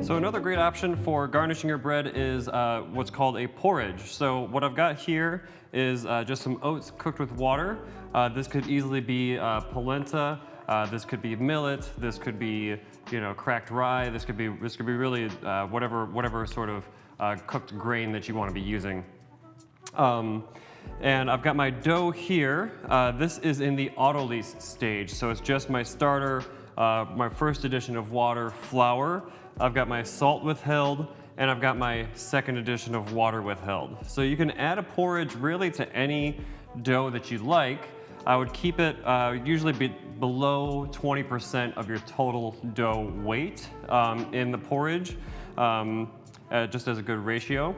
So another great option for garnishing your bread is what's called a porridge. So what I've got here is just some oats cooked with water. This could easily be polenta. This could be millet. This could be, cracked rye. This could be really whatever sort of cooked grain that you want to be using. And I've got my dough here. This is in the autolyse stage, so it's just my starter, my first addition of water, flour. I've got my salt withheld, and I've got my second addition of water withheld. So you can add a porridge really to any dough that you like. I would keep it usually below 20% of your total dough weight in the porridge, just as a good ratio.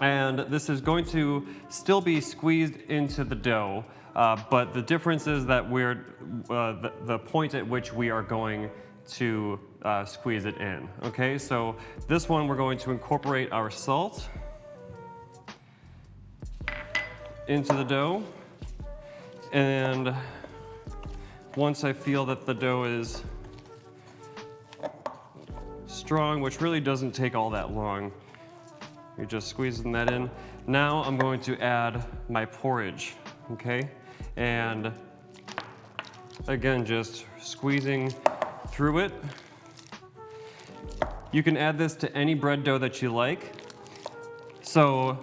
And this is going to still be squeezed into the dough, but the difference is that the point at which we are going to squeeze it in. Okay, so this one we're going to incorporate our salt into the dough, and once I feel that the dough is strong, which really doesn't take all that long, you're just squeezing that in. Now I'm going to add my porridge, okay? And again, just squeezing through it. You can add this to any bread dough that you like. So,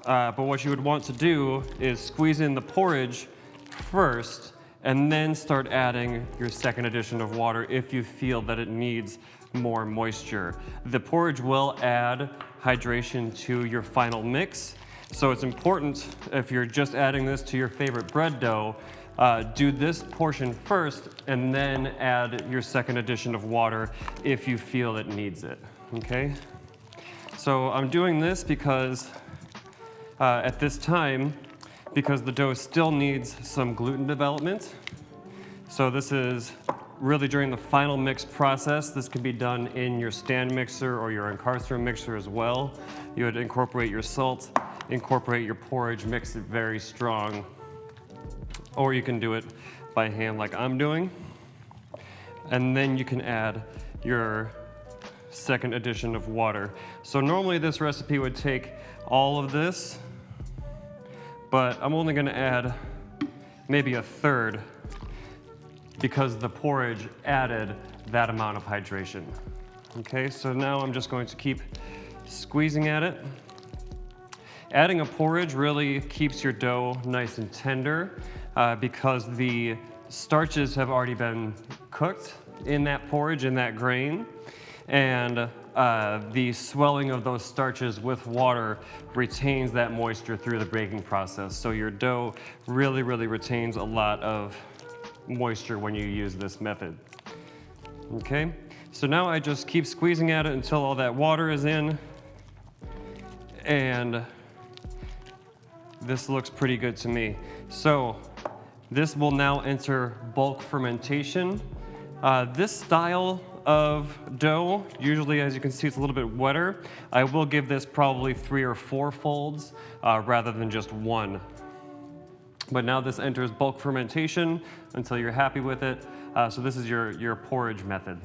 but what you would want to do is squeeze in the porridge first and then start adding your second addition of water if you feel that it needs more moisture. The porridge will add hydration to your final mix, so it's important if you're just adding this to your favorite bread dough, do this portion first and then add your second addition of water if you feel it needs it, okay? So I'm doing this because at this time, because the dough still needs some gluten development. So this is really during the final mix process. This can be done in your stand mixer or your Encarcer mixer as well. You would incorporate your salt, incorporate your porridge, mix it very strong. Or you can do it by hand like I'm doing. And then you can add your second addition of water. So normally this recipe would take all of this, but I'm only gonna add maybe a third because the porridge added that amount of hydration. Okay, so now I'm just going to keep squeezing at it. Adding a porridge really keeps your dough nice and tender because the starches have already been cooked in that porridge, in that grain, and the swelling of those starches with water retains that moisture through the baking process. So your dough really retains a lot of moisture when you use this method. Okay, so now I just keep squeezing at it until all that water is in, and this looks pretty good to me. So this will now enter bulk fermentation. This style of dough, usually as you can see it's a little bit wetter. I will give this probably 3 or 4 folds rather than just one. But now this enters bulk fermentation until you're happy with it. So this is your porridge method.